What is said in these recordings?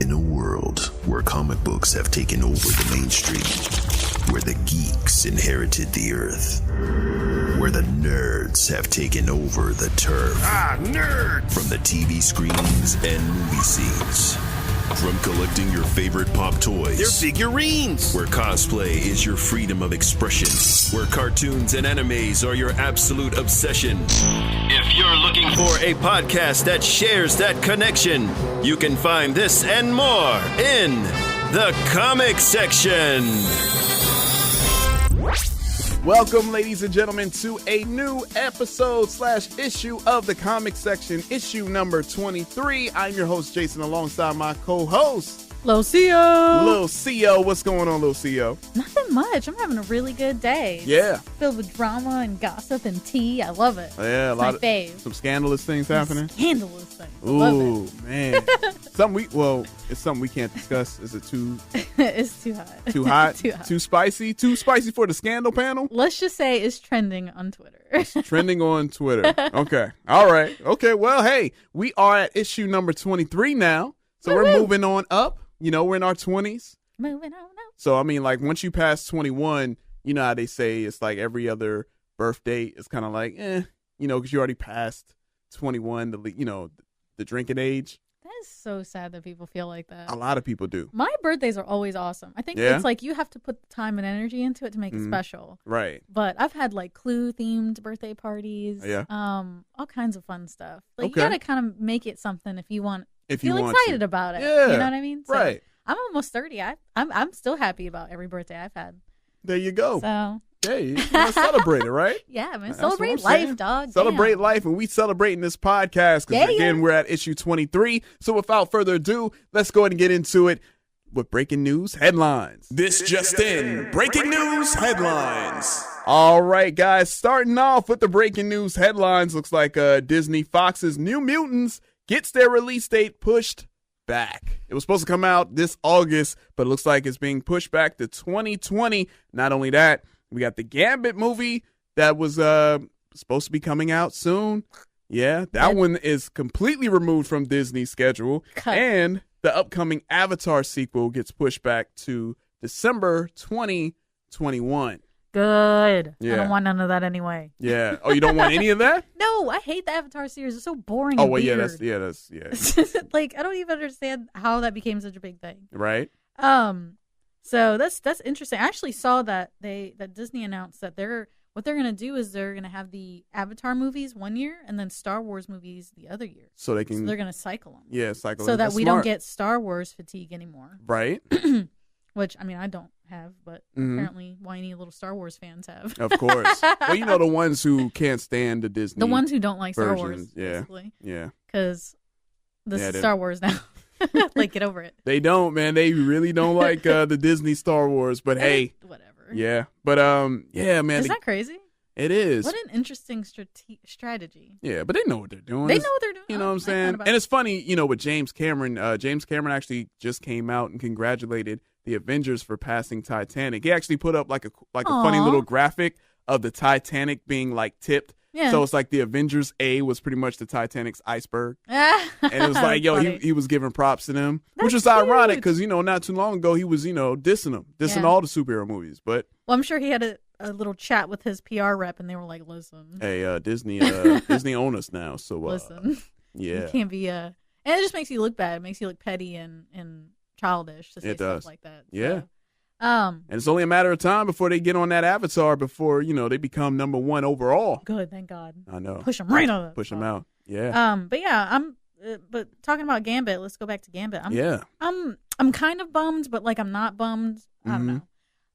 In a world where comic books have taken over the mainstream, where the geeks inherited the earth, where the nerds have taken over the turf. Nerds! From the TV screens and movie scenes. From collecting your favorite pop toys. They're figurines! Where cosplay is your freedom of expression. Where cartoons and animes are your absolute obsession. If you're looking for a podcast that shares that connection, you can find this and more in the comic section. Welcome, ladies and gentlemen, to a new episode / issue of the comic section, issue number 23. I'm your host, Jason, alongside my co-host, Lil CEO. Lil CEO. What's going on, Lil CEO? Nothing much. I'm having a really good day. Yeah. Filled with drama and gossip and tea. I love it. Yeah, it's my fave. Some scandalous things happening. Scandalous things. I Ooh, love it. man. It's something we can't discuss. Is it too? It's too hot. Too hot? Too hot. Too spicy? Too spicy for the scandal panel? Let's just say it's trending on Twitter. It's trending on Twitter. Okay. All right. Okay. Well, hey, we are at issue number 23 now. So Woo-hoo. we're moving on up. You know, we're in our 20s. Moving on up. So, I mean, like, once you pass 21, you know how they say it's like every other birthday is kind of like, because you already passed 21, the drinking age. That is so sad that people feel like that. A lot of people do. My birthdays are always awesome. I think it's like you have to put the time and energy into it to make it special. Right. But I've had like Clue-themed birthday parties. Yeah. all kinds of fun stuff. Like Okay. you got to kind of make it something if you want. If you feel want excited to. about it. Yeah. You know what I mean? So Right. I'm almost 30. I'm still happy about every birthday I've had. There you go. So Hey, you want to celebrate it, right? yeah, man, That's celebrate what I'm saying. life, dog. Celebrate Damn. life, and we celebrating this podcast because, again, we're at issue 23. So without further ado, let's go ahead and get into it with breaking news headlines. This just in. Breaking news headlines. All right, guys, starting off with the breaking news headlines. Looks like Disney Fox's New Mutants gets their release date pushed back. It was supposed to come out this August, but it looks like it's being pushed back to 2020. Not only that, we got the Gambit movie that was supposed to be coming out soon. Yeah, that one is completely removed from Disney's schedule. Cut. And the upcoming Avatar sequel gets pushed back to December 2021. Good. Yeah. I don't want none of that anyway. Yeah. Oh, you don't want any of that? No, I hate the Avatar series. It's so boring. Oh, and well, yeah, weird. that's Like I don't even understand how that became such a big thing. right. So that's interesting. I actually saw that Disney announced that what they're gonna do is they're gonna have the Avatar movies one year and then Star Wars movies the other year. So they can, So they're gonna cycle them. yeah, cycle So it. that That's we smart. don't get Star Wars fatigue anymore. right. Which I mean I don't have, but Mhm. apparently whiny little Star Wars fans have. Of course. Well, you know, the ones who can't stand the Disney. The ones who don't like Star Wars, versions, yeah. basically, Yeah. because this Yeah, is they- Star Wars now. Like, get over it. They don't, man. They really don't like the Disney Star Wars. But hey, Whatever. yeah. But yeah, man. Isn't that crazy? It is. What an interesting strategy. Yeah, but they know what they're doing. They It's- know what they're doing. You know what I'm I saying? thought about And it. it's funny, with James Cameron. James Cameron actually just came out and congratulated the Avengers for passing Titanic. He actually put up like a funny Aw. little graphic of the Titanic being like tipped. Yeah. So it's like the Avengers A was pretty much the Titanic's iceberg. and And it was like, yo, he was giving props to them, which That's was ironic cute. because, not too long ago, he was, dissing Yeah. all the superhero movies. But, Well, I'm sure he had a little chat with his PR rep, and they were like, "Listen, hey, Disney own us now. So, listen, yeah. you can't be and it just makes you look bad. It makes you look petty and childish to say It stuff does. like that. Yeah. So, And it's only a matter of time before they get on that Avatar before, they become number one overall. good, thank God. I know. Push him right on. Push them out. Yeah. But yeah, but talking about Gambit, let's go back to Gambit. Yeah. I'm kind of bummed, but like I'm not bummed. I don't Mhm.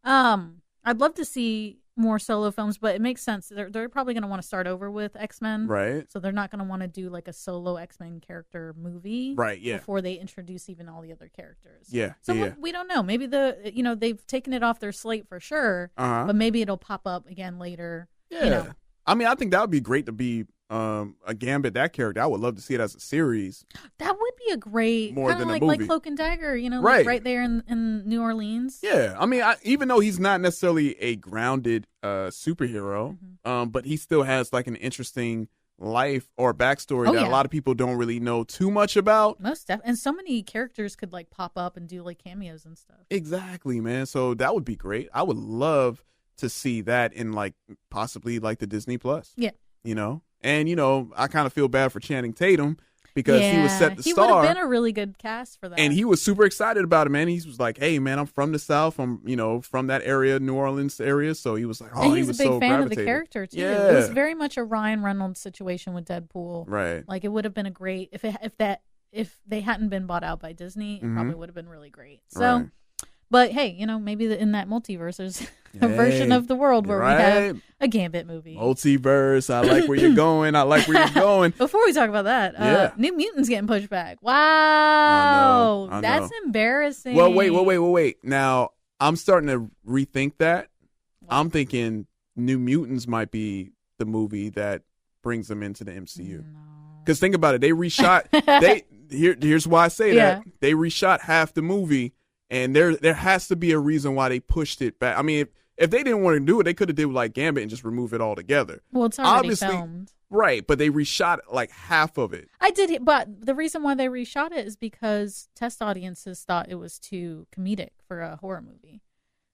know. I'd love to see more solo films, but it makes sense. They're probably going to want to start over with X-Men. Right. So they're not going to want to do like a solo X-Men character movie. Right. Yeah. Before they introduce even all the other characters. Yeah. So yeah. we don't know. Maybe they've taken it off their slate for sure, Uh-huh. but maybe it'll pop up again later. Yeah. I mean, I think that would be great to be a Gambit, that character. I would love to see it as a series. That would be a great More kind than of a like movie. Cloak and Dagger, Right. like right there in New Orleans. Yeah. I mean, even though he's not necessarily a grounded superhero, Mm-hmm. but he still has like an interesting life or backstory that a lot of people don't really know too much about. Most definitely. And so many characters could like pop up and do like cameos and stuff. Exactly, man. So that would be great. I would love to see that in like possibly like the Disney Plus. Yeah. You know? And, you know, I kind of feel bad for Channing Tatum because he was set to he star. He would have been a really good cast for that. And he was super excited about it, man. He was like, hey, man, I'm from the South. I'm, you know, from that area, New Orleans area. So he was like, oh, and he he's was a big so fan gravitated. of the character, too. Yeah. It was very much a Ryan Reynolds situation with Deadpool. Right. Like, it would have been a great, if they hadn't been bought out by Disney, it probably would have been really great. So, but hey, you know, maybe in that multiverse, there's a version of the world where we have a Gambit movie. Multiverse. I like where you're going. Before we talk about that, New Mutants getting pushed back. Wow. I know. That's embarrassing. Well, wait. Now, I'm starting to rethink that. Wow. I'm thinking New Mutants might be the movie that brings them into the MCU. Because think about it. They reshot. Here's why I say that. They reshot half the movie. And there has to be a reason why they pushed it back. I mean, if they didn't want to do it, they could have did like Gambit and just remove it all together. Well, it's already filmed. Right, but they reshot like half of it. But the reason why they reshot it is because test audiences thought it was too comedic for a horror movie.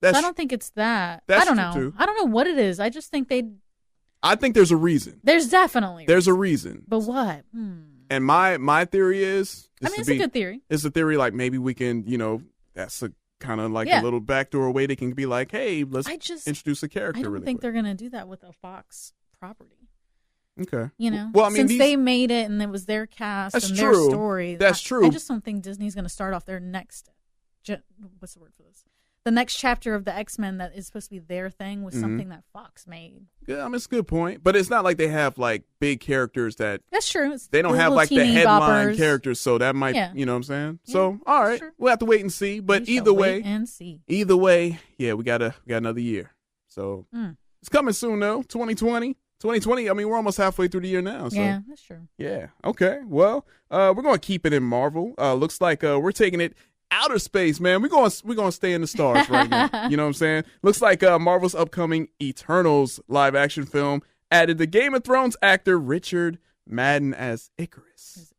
So I don't think it's that. I don't know. Too. I don't know what it is. I just think I think there's a reason. There's definitely a reason. But what? And my theory is... it's a good theory. It's a theory like maybe we can, you know... That's a kind of like a little backdoor way they can be like, hey, let's introduce a character. I don't think they're going to do that with a Fox property. Okay. You know? Well, I mean, since they made it and it was their cast and their story. That's true. I just don't think Disney's going to start off their next, what's the word for this? The next chapter of the X-Men that is supposed to be their thing with something that Fox made. Yeah, I mean, it's a good point. But it's not like they have like big characters that... That's true. They don't have like the headline characters, so that might, you know what I'm saying? Yeah, so, all right, we'll have to wait and see. But either way, we got another year. So it's coming soon, though, 2020. 2020, I mean, we're almost halfway through the year now. So. Yeah, that's true. Yeah, okay. Well, we're going to keep it in Marvel. Looks like we're taking it outer space, man. We're gonna stay in the stars right now. You know what I'm saying? Looks like Marvel's upcoming Eternals live action film added the Game of Thrones actor Richard Madden as Icarus.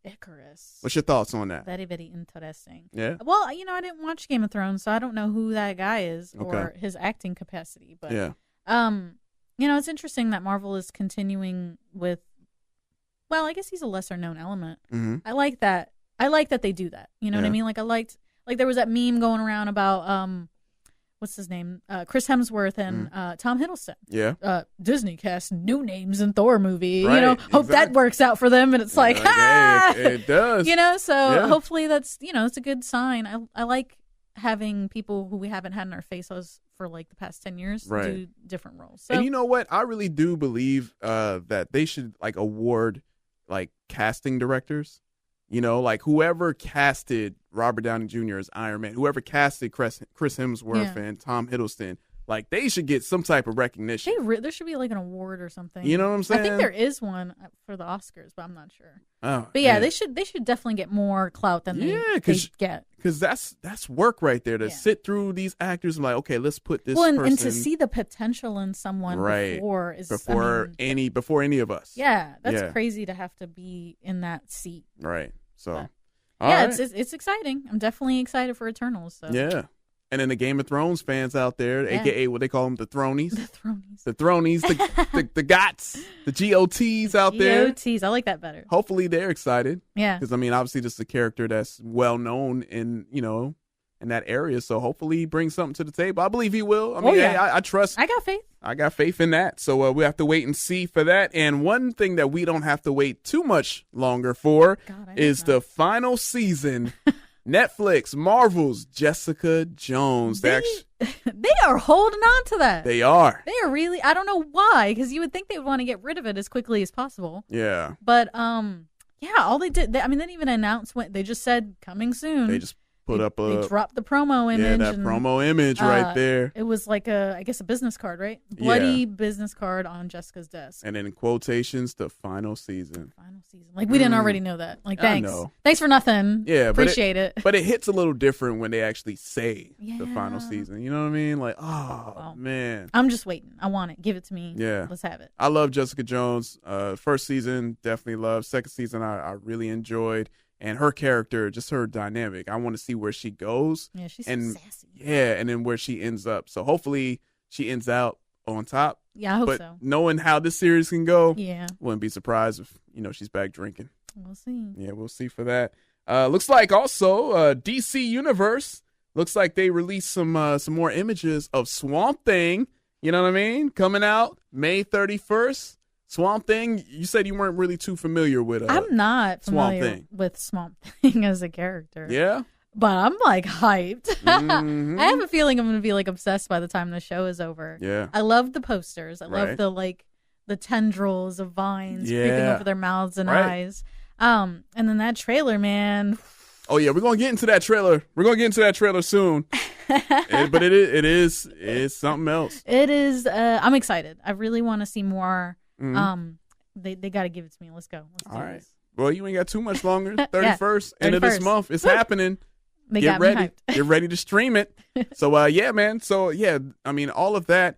What's your thoughts on that? Very, very interesting. Yeah. Well, you know, I didn't watch Game of Thrones, so I don't know who that guy is or his acting capacity. But you know, it's interesting that Marvel is continuing with. Well, I guess he's a lesser known element. Mm-hmm. I like that. I like that they do that. You know what I mean? Like Like there was that meme going around about what's his name? Chris Hemsworth and Tom Hiddleston. Yeah. Disney cast new names in Thor movie. Right, you know, hope that works out for them. And it's like, it does. You know, so hopefully that's, you know, it's a good sign. I like having people who we haven't had in our faces for like the past 10 years do different roles. So, and you know what? I really do believe that they should like award like casting directors. You know, like whoever casted Robert Downey Jr. as Iron Man, whoever casted Chris Hemsworth and Tom Hiddleston, like they should get some type of recognition. There should be like an award or something. You know what I'm saying? I think there is one for the Oscars, but I'm not sure. Oh, but yeah, they should definitely get more clout than they get. Because that's work right there to sit through these actors and like, okay, let's put this person. And to see the potential in someone before any of us. Yeah, that's crazy to have to be in that seat. Right. So, it's exciting. I'm definitely excited for Eternals. So. Yeah. And then the Game of Thrones fans out there, a.k.a. what they call them, the Thronies. The Thronies. The GOTs, the GOTs out there. GOTs. I like that better. Hopefully they're excited. Yeah. Because, I mean, obviously this is a character that's well known in, you know, in that area. So hopefully he brings something to the table. I believe he will. I mean, I trust. I got faith. I got faith in that. So we have to wait and see for that. And one thing that we don't have to wait too much longer for is the final season. Netflix, Marvel's Jessica Jones. They are holding on to that. They are. They are really. I don't know why, because you would think they would want to get rid of it as quickly as possible. Yeah. But all they did. They didn't even announce when. They just said coming soon. They dropped the promo image. Yeah, that promo image right there. It was like a business card, right? Bloody business card on Jessica's desk. And then in quotations, the final season. Like, we didn't already know that. Like, thanks. I know. Thanks for nothing. Yeah, appreciate it. But it hits a little different when they actually say the final season. You know what I mean? Like, man. I'm just waiting. I want it. Give it to me. Yeah. Let's have it. I love Jessica Jones. First season, definitely loved. Second season, I really enjoyed. And her character, just her dynamic. I want to see where she goes. Yeah, she's so sassy. Yeah, and then where she ends up. So hopefully she ends out on top. Yeah, I hope so. so. Knowing how this series can go, yeah, wouldn't be surprised if, she's back drinking. We'll see. Yeah, we'll see for that. Looks like also DC Universe. Looks like they released some more images of Swamp Thing. You know what I mean? Coming out May 31st. Swamp Thing, you said you weren't really too familiar with I'm not familiar with Swamp Thing as a character. Yeah? But I'm like hyped. Mm-hmm. I have a feeling I'm going to be like obsessed by the time the show is over. Yeah. I love the posters. I love the tendrils of vines creeping over their mouths and eyes. And then that trailer, man. Oh yeah, we're going to get into that trailer. We're going to get into that trailer soon. But it's something else. It is I'm excited. I really want to see more. They got to give it to me. Let's go. Let's do this. Well, you ain't got too much longer. 31st, end of this month. It's happening. Get ready. Get ready to stream it. So, yeah, man. So, yeah, I mean, all of that.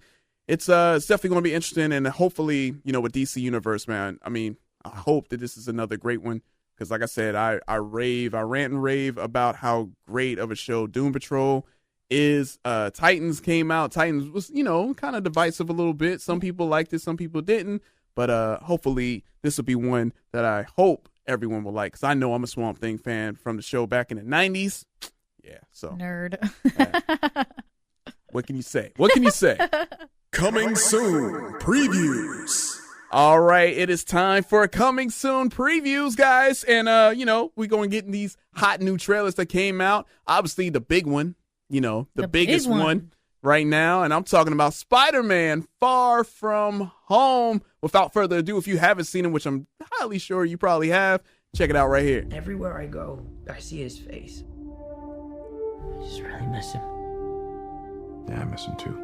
It's definitely going to be interesting. And hopefully, with DC Universe, man, I mean, I hope that this is another great one. Because, like I said, I rant and rave about how great of a show Doom Patrol is. Titans came out. Titans was, kind of divisive a little bit. Some people liked it, some people didn't. But hopefully this will be one that I hope everyone will like. Because I know I'm a Swamp Thing fan from the show back in the 90s. Yeah, so. Nerd. What can you say? What can you say? Coming soon, previews. All right, it is time for coming soon previews, guys. And, we're going to get in these hot new trailers that came out. Obviously, the big one. The biggest one right now. And I'm talking about Spider-Man Far From Home. Without further ado, if you haven't seen him, which I'm highly sure you probably have, check it out right here. Everywhere I go, I see his face. I just really miss him. Yeah, I miss him too.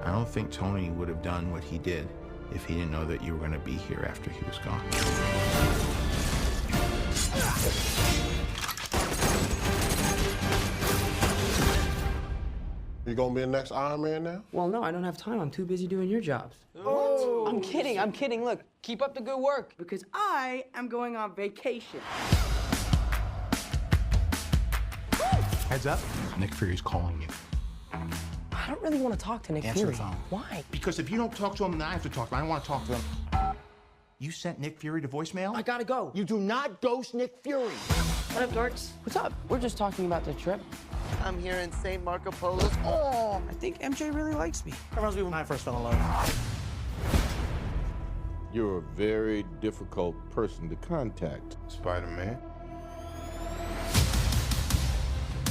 I don't think Tony would have done what he did if he didn't know that you were going to be here after he was gone. You gonna be the next Iron Man now? Well, no, I don't have time. I'm too busy doing your jobs. Oh. I'm kidding. Look, keep up the good work. Because I am going on vacation. Heads up. Nick Fury's calling you. I don't really want to talk to Nick Answer Fury. the phone. Why? Because if you don't talk to him, then I have to talk to him. I don't want to talk to him. You sent Nick Fury to voicemail? I gotta go. You do not ghost Nick Fury. What up, dorks? What's up? We're just talking about the trip. I'm here in St. Marco Polo. Oh, I think MJ really likes me. that reminds me when I first fell in love. You're a very difficult person to contact, Spider-Man.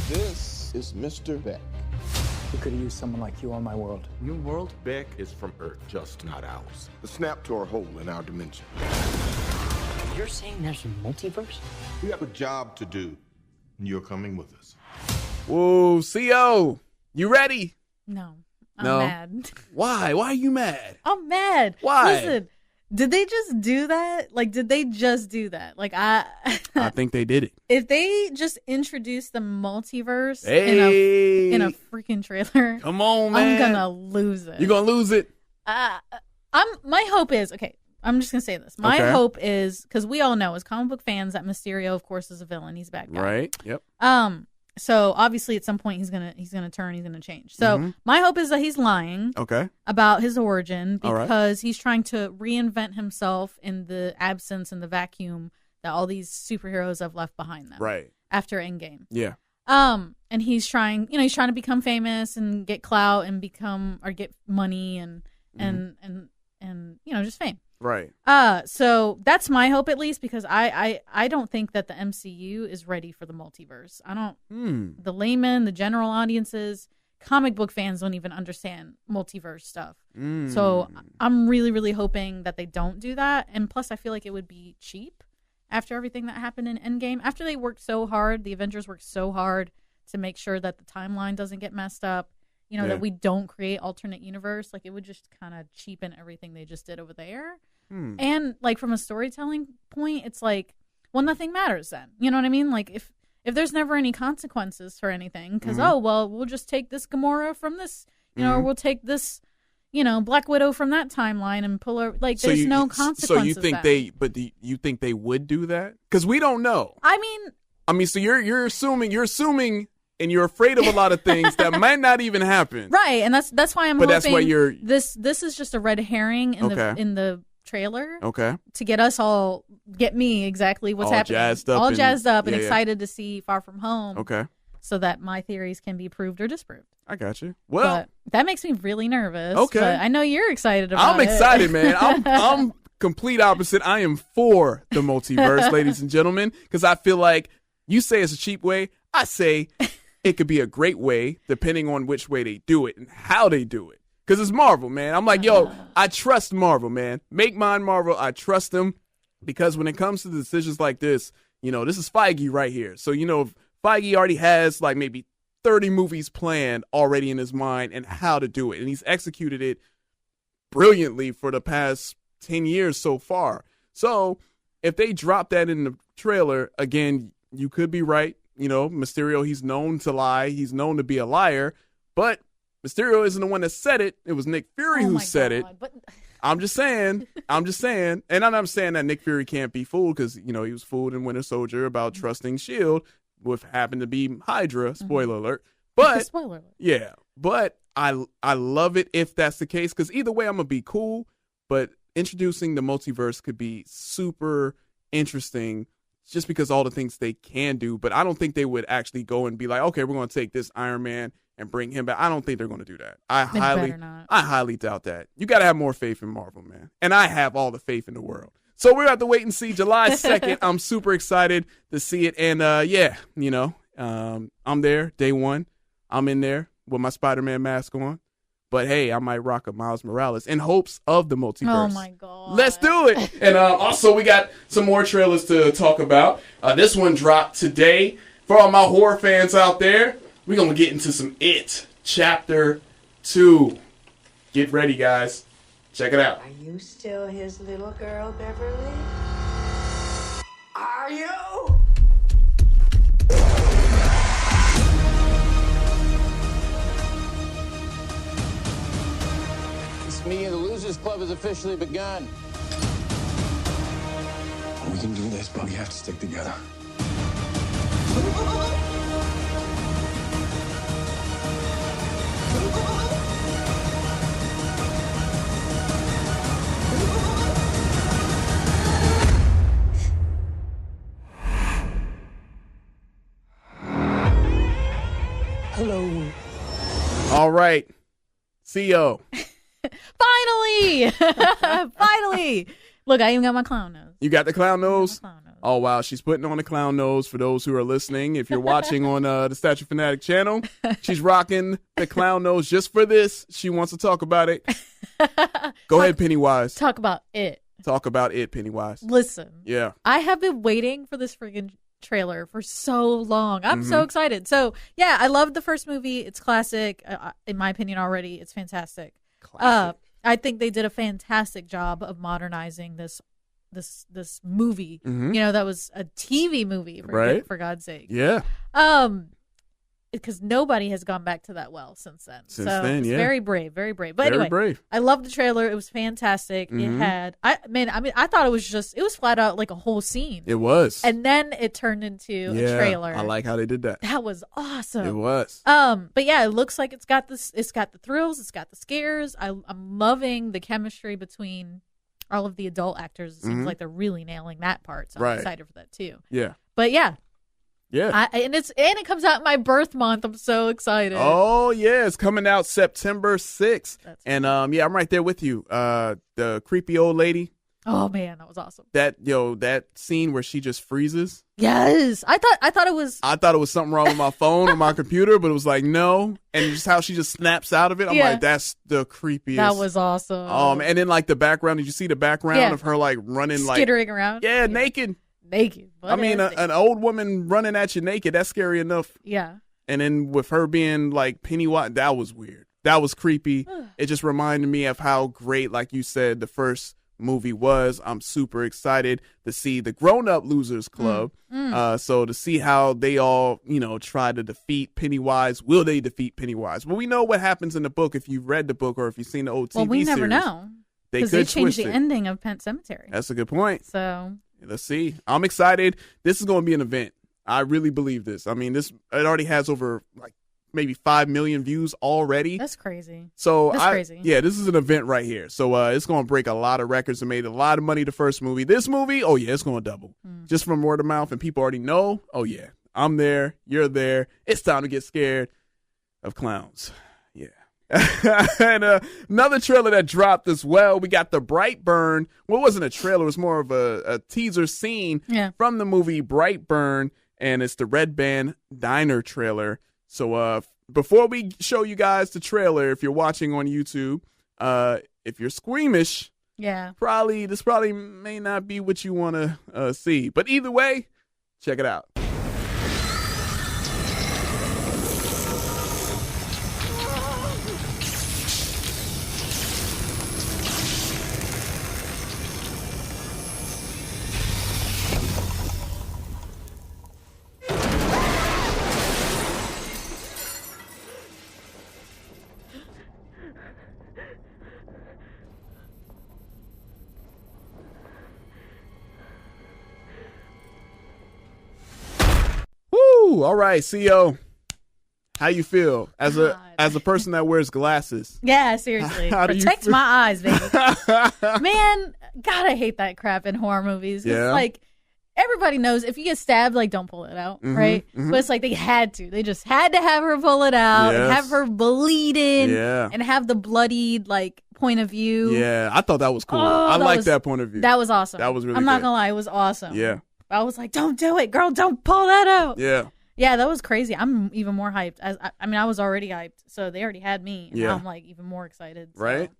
This is Mr. Beck. We could have used someone like you on my world. Your world? Beck is from Earth, just not ours. The snap to our hole in our dimension. You're saying there's a multiverse? We have a job to do, and you're coming with us. Whoa, CO, you ready? No. No? I'm mad. Why? Why are you mad? I'm mad. Why? Listen, did they just do that? Like, did they just do that? Like, I think they did it. If they just introduced the multiverse Hey. in a freaking trailer, Come on, man. I'm gonna lose it. You're gonna lose it. My hope is, okay, I'm just gonna say this. My hope is, because we all know as comic book fans that Mysterio, of course, is a villain. He's a bad guy. Right. Yep. So obviously at some point he's gonna turn, he's gonna change. So my hope is that he's lying about his origin, because he's trying to reinvent himself in the absence and the vacuum that all these superheroes have left behind them. Right. After Endgame. Yeah. And he's trying to become famous and get clout and get money and just fame. Right. So that's my hope, at least, because I don't think that the MCU is ready for the multiverse. I don't. The layman, the general audiences, comic book fans don't even understand multiverse stuff. So I'm really, really hoping that they don't do that. And plus, I feel like it would be cheap after everything that happened in Endgame. After they worked so hard, the Avengers worked so hard to make sure that the timeline doesn't get messed up. You know, that we don't create alternate universe. Like, it would just kind of cheapen everything they just did over there. And, like, from a storytelling point, it's like, well, nothing matters then. You know what I mean? Like, if there's never any consequences for anything, because, oh, well, we'll just take this Gamora from this, you know, or we'll take this, you know, Black Widow from that timeline and pull her, like, so there's no consequences. So you think you think they would do that? Because we don't know. I mean, so you're assuming and you're afraid of a lot of things that might not even happen. Right, and that's why I'm but hoping that's why you're this is just a red herring in the trailer. Okay. To get me exactly what's happening. All jazzed up and excited to see Far From Home. Okay. So that my theories can be proved or disproved. I got you. Well, but that makes me really nervous. Okay. But I know you're excited about it. I'm excited, man. I'm complete opposite. I am for the multiverse, ladies and gentlemen, because I feel like you say it's a cheap way. I say it could be a great way, depending on which way they do it and how they do it. Because it's Marvel, man. I'm like, yo, I trust Marvel, man. Make mine Marvel. I trust them. Because when it comes to decisions like this, you know, this is Feige right here. So, you know, Feige already has like maybe 30 movies planned already in his mind and how to do it. And he's executed it brilliantly for the past 10 years so far. So if they drop that in the trailer, again, you could be right. You know, Mysterio, he's known to lie. He's known to be a liar. But Mysterio isn't the one that said it. It was Nick Fury who said it. But I'm just saying. And I'm not saying that Nick Fury can't be fooled because, you know, he was fooled in Winter Soldier about trusting S.H.I.E.L.D., which happened to be Hydra, spoiler alert. But, spoiler alert. Yeah, but I love it if that's the case because either way I'm going to be cool. But introducing the multiverse could be super interesting just because all the things they can do. But I don't think they would actually go and be like, okay, we're going to take this Iron Man and bring him back. I don't think they're going to do that. I highly doubt that. You got to have more faith in Marvel, man. And I have all the faith in the world. So we're going to wait and see July 2nd. I'm super excited to see it. And yeah, you know, I'm there day one. I'm in there with my Spider-Man mask on. But hey, I might rock a Miles Morales in hopes of the multiverse. Oh my God. Let's do it. And also we got some more trailers to talk about. This one dropped today. For all my horror fans out there, we're going to get into some It Chapter 2. Get ready, guys. Check it out. Are you still his little girl, Beverly? Are you? This meeting of the Losers Club has officially begun. We can do this, but we have to stick together. Hello. All right. CO. Finally! Finally! Look, I even got my clown nose. You got the clown nose? Oh, wow. She's putting on the clown nose for those who are listening. If you're watching on the Statue Fanatic channel, she's rocking the clown nose just for this. She wants to talk about it. Go ahead, Pennywise. Talk about it. Talk about it, Pennywise. Listen. Yeah. I have been waiting for this freaking trailer for so long. I'm so excited. So, yeah, I loved the first movie. It's classic. In my opinion already, it's fantastic. Classic. I think they did a fantastic job of modernizing this movie. You know, that was a TV movie for God's sake. Yeah. Because nobody has gone back to that well since then. It's yeah. Very brave, very brave. But very anyway, brave. I loved the trailer. It was fantastic. It had, I thought it was flat out like a whole scene. It was. And then it turned into a trailer. I like how they did that. That was awesome. It was. But yeah, it looks like it's got the thrills, it's got the scares. I'm loving the chemistry between all of the adult actors. It seems like they're really nailing that part. So I'm excited for that too. Yeah. But yeah. Yeah. And it comes out in my birth month. I'm so excited. Oh yeah, it's coming out September 6th. And yeah, I'm right there with you. The creepy old lady. Oh man, that was awesome. That scene where she just freezes. Yes. I thought it was something wrong with my phone or my computer, but it was like no. And just how she just snaps out of it. I'm like, that's the creepiest. That was awesome. And then like the background, did you see the background of her like running skittering around? Yeah, naked. naked. I mean, an old woman running at you naked, that's scary enough. Yeah. And then with her being like Pennywise, that was weird. That was creepy. It just reminded me of how great, like you said, the first movie was. I'm super excited to see the Grown Up Losers Club. So to see how they all, try to defeat Pennywise. Will they defeat Pennywise? Well, we know what happens in the book if you've read the book or if you've seen the old TV series. Well, we never know. Because they changed the ending of Pet Sematary. That's a good point. So let's see. I'm excited. This is going to be an event. I really believe this. I mean, it already has over like maybe 5 million views already. That's crazy. So That's crazy. Yeah, this is an event right here. So it's going to break a lot of records and made a lot of money the first movie. This movie, oh yeah, it's going to double. Just from word of mouth, and people already know, oh yeah, I'm there, you're there. It's time to get scared of clowns. Yeah. And another trailer that dropped as well. We got the Brightburn. Well, it wasn't a trailer. It was more of a teaser scene from the movie Brightburn, and it's the Red Band Diner trailer. So before we show you guys the trailer, if you're watching on YouTube, if you're squeamish, this probably may not be what you want to see. But either way, check it out. All right, CEO. How you feel as a person that wears glasses? Yeah, seriously. Protect my eyes, baby. Man, God, I hate that crap in horror movies. Yeah. It's like everybody knows if you get stabbed, like don't pull it out, right? But it's like they had to. They just had to have her pull it out and have her bleeding and have the bloodied like point of view. Yeah, I thought that was cool. I like that point of view. That was awesome. That was really I'm not gonna lie, it was awesome. Yeah. I was like, don't do it, girl. Don't pull that out. Yeah. Yeah, that was crazy. I'm even more hyped. I was already hyped, so they already had me. And now I'm like even more excited. So. Right?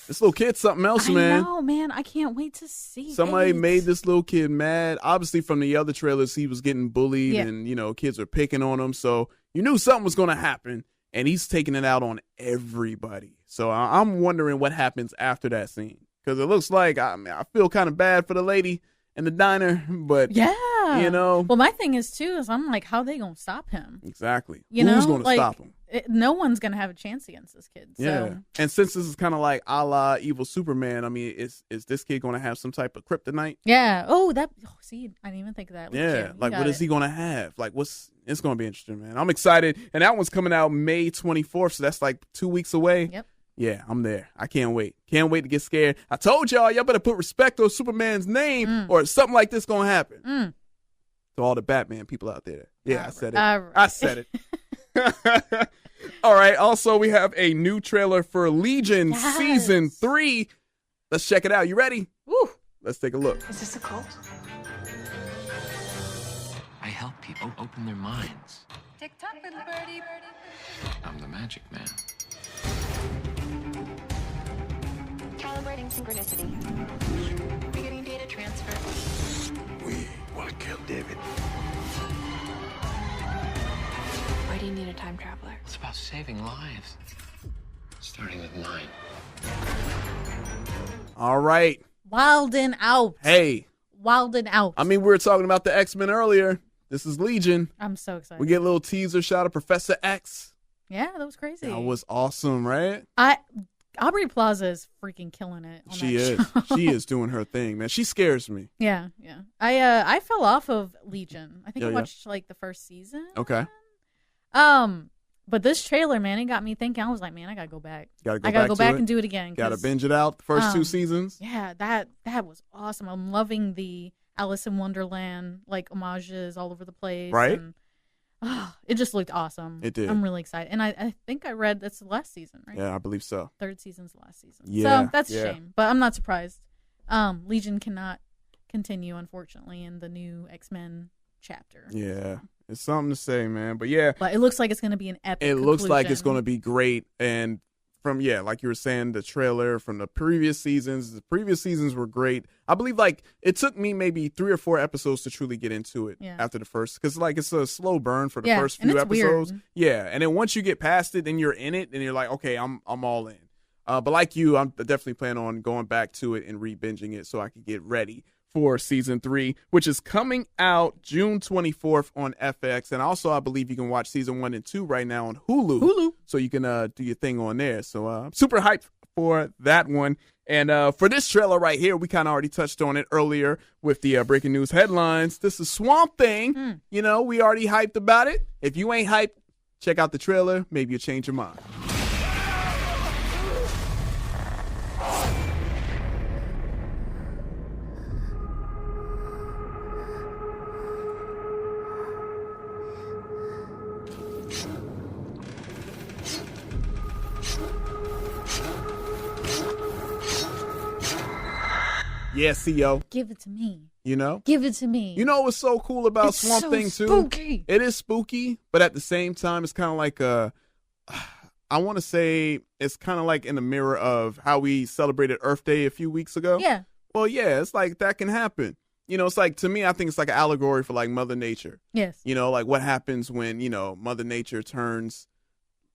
This little kid's something else, man. I know, man. I can't wait to see. Somebody made this little kid mad. Obviously, from the other trailers, he was getting bullied, and kids were picking on him. So you knew something was going to happen, and he's taking it out on everybody. So I'm wondering what happens after that scene, because it looks like I feel kind of bad for the lady in the diner, but Well, my thing is I'm like, how they gonna stop him? Exactly. Who's gonna stop him? No one's gonna have a chance against this kid. So. Yeah. And since this is kind of like a la Evil Superman, I mean, is this kid gonna have some type of kryptonite? Yeah. See, I didn't even think of that. Yeah. Like, what is he gonna have? Like, it's gonna be interesting, man. I'm excited, and that one's coming out May 24th, so that's like 2 weeks away. Yep. Yeah, I'm there. I can't wait. Can't wait to get scared. I told y'all better put respect on Superman's name or something like this gonna happen. To all the Batman people out there. Yeah, I said it. I said it. All right. Also, we have a new trailer for Legion Season 3. Let's check it out. You ready? Woo. Let's take a look. Is this a cult? I help people open their minds. Tick-tock, little birdie. I'm the magic man. Calibrating synchronicity. Beginning data transfer. We want to kill David. Why do you need a time traveler? It's about saving lives. Starting with mine. All right. Wildin' out. Hey. Wildin' out. I mean, we were talking about the X-Men earlier. This is Legion. I'm so excited. We get a little teaser shot of Professor X. Yeah, that was crazy. That was awesome, right? Aubrey Plaza is freaking killing it. She is. She is doing her thing, man. She scares me. Yeah. I fell off of Legion. I think I watched like the first season. Okay. But this trailer, man, it got me thinking. I was like, man, I gotta go back. I gotta go back and do it again. Gotta binge it out. The first 2 seasons. Yeah, that was awesome. I'm loving the Alice in Wonderland like homages all over the place. Right. And, it just looked awesome. It did. I'm really excited. And I think I read that's the last season, right? Yeah, I believe so. 3rd season's the last season. Yeah. So that's a shame. But I'm not surprised. Legion cannot continue, unfortunately, in the new X-Men chapter. Yeah. It's something to say, man. But yeah. But it looks like it's going to be an epic It looks like it's going to be great. And from, like you were saying, the trailer from the previous seasons. The previous seasons were great. I believe, like, it took me maybe 3 or 4 episodes to truly get into it after the first, because, like, it's a slow burn for the first few episodes. Weird. Yeah, and then once you get past it, then you're in it, and you're like, okay, I'm all in. But like you, I'm definitely planning on going back to it and re-binging it so I can get ready for season 3, which is coming out June 24th on FX. And also, I believe you can watch season 1 and 2 right now on Hulu. So you can do your thing on there. So I'm super hyped for that one. And for this trailer right here, we kind of already touched on it earlier with the breaking news headlines. This is Swamp Thing. You know, we already hyped about it. If you ain't hyped, check out the trailer. Maybe you'll change your mind. Yeah, CEO. Give it to me. You know? Give it to me. You know what's so cool about it's Swamp Thing, too? Spooky. It is spooky, but at the same time, it's kind of like I want to say it's kind of like in the mirror of how we celebrated Earth Day a few weeks ago. Yeah. Well, yeah, it's like that can happen. You know, it's like, to me, I think it's like an allegory for like Mother Nature. Yes. You know, like what happens when, Mother Nature turns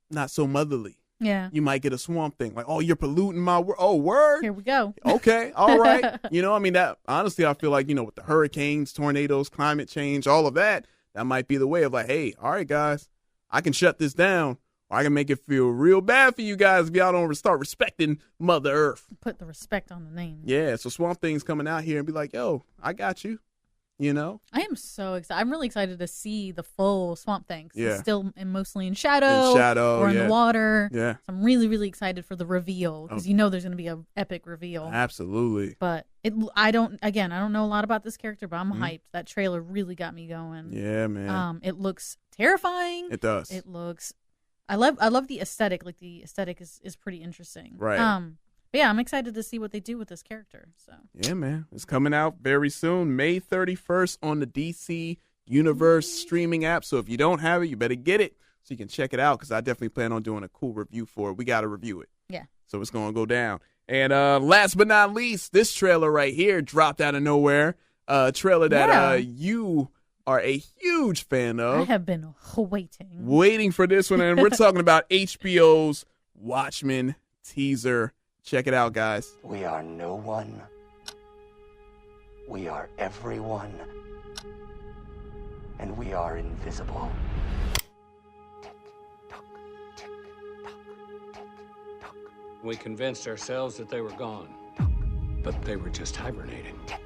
not so motherly. Yeah. You might get a Swamp Thing. Like, oh, you're polluting my world. Oh, word. Here we go. Okay. All right. I mean, that honestly, I feel like, with the hurricanes, tornadoes, climate change, all of that, that might be the way of like, hey, all right, guys, I can shut this down. Or I can make it feel real bad for you guys if y'all don't start respecting Mother Earth. Put the respect on the name. Yeah. So Swamp Thing's coming out here and be like, yo, I got you. I am so excited. I'm really excited to see the full Swamp Thing. Yeah. It's still mostly in shadow. Or in the water. Yeah. So I'm really, really excited for the reveal because there's going to be an epic reveal. Absolutely. But I don't know a lot about this character, but I'm hyped. That trailer really got me going. Yeah, man. It looks terrifying. It does. It looks. I love the aesthetic. Like the aesthetic is pretty interesting. Right. But yeah, I'm excited to see what they do with this character. So yeah, man, it's coming out very soon, May 31st on the DC Universe streaming app. So if you don't have it, you better get it so you can check it out because I definitely plan on doing a cool review for it. We got to review it. Yeah. So it's going to go down. And last but not least, this trailer right here dropped out of nowhere. A trailer that you are a huge fan of. I have been waiting for this one, and we're talking about HBO's Watchmen teaser. Check it out, guys. We are no one. We are everyone. And we are invisible. Tick, tock, tick, tock, tick, tock. We convinced ourselves that they were gone, but they were just hibernating. Tick,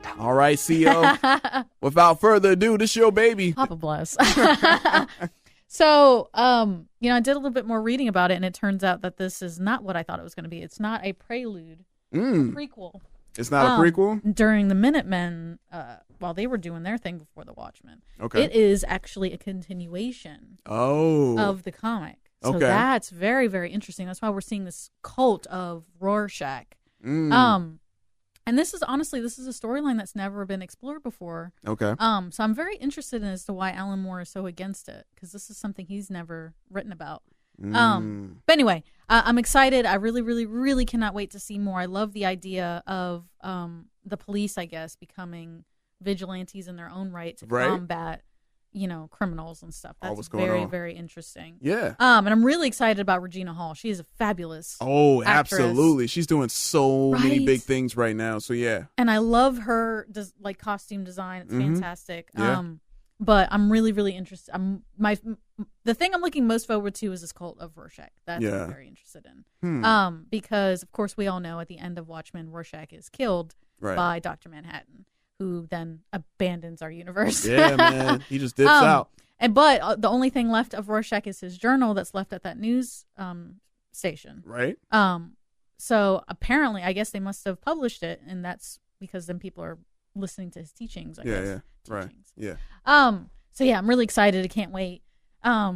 tock. All right, CEO. Without further ado, this your baby. Papa bless. So, I did a little bit more reading about it, and it turns out that this is not what I thought it was going to be. It's not a prelude, a prequel. It's not a prequel? During the Minutemen, while they were doing their thing before the Watchmen. Okay. It is actually a continuation of the comic. So that's very, very interesting. That's why we're seeing this cult of Rorschach. And this is a storyline that's never been explored before. Okay. So I'm very interested in as to why Alan Moore is so against it, because this is something he's never written about. But anyway, I'm excited. I really, really, really cannot wait to see more. I love the idea of the police, I guess, becoming vigilantes in their own right to combat, criminals and stuff. That's very, very interesting. Yeah. And I'm really excited about Regina Hall. She is a fabulous actress. Absolutely. She's doing so many big things right now. So yeah. And I love her costume design. It's fantastic. Yeah. But I'm really, really interested. The thing I'm looking most forward to is this cult of Rorschach. That's what I'm very interested in. Because of course we all know at the end of Watchmen, Rorschach is killed by Dr. Manhattan, who then abandons our universe. Yeah, man. He just dips out. But the only thing left of Rorschach is his journal that's left at that news station. Right. So apparently, I guess they must have published it, and that's because then people are listening to his teachings. I guess. Right. Yeah. So yeah, I'm really excited. I can't wait. I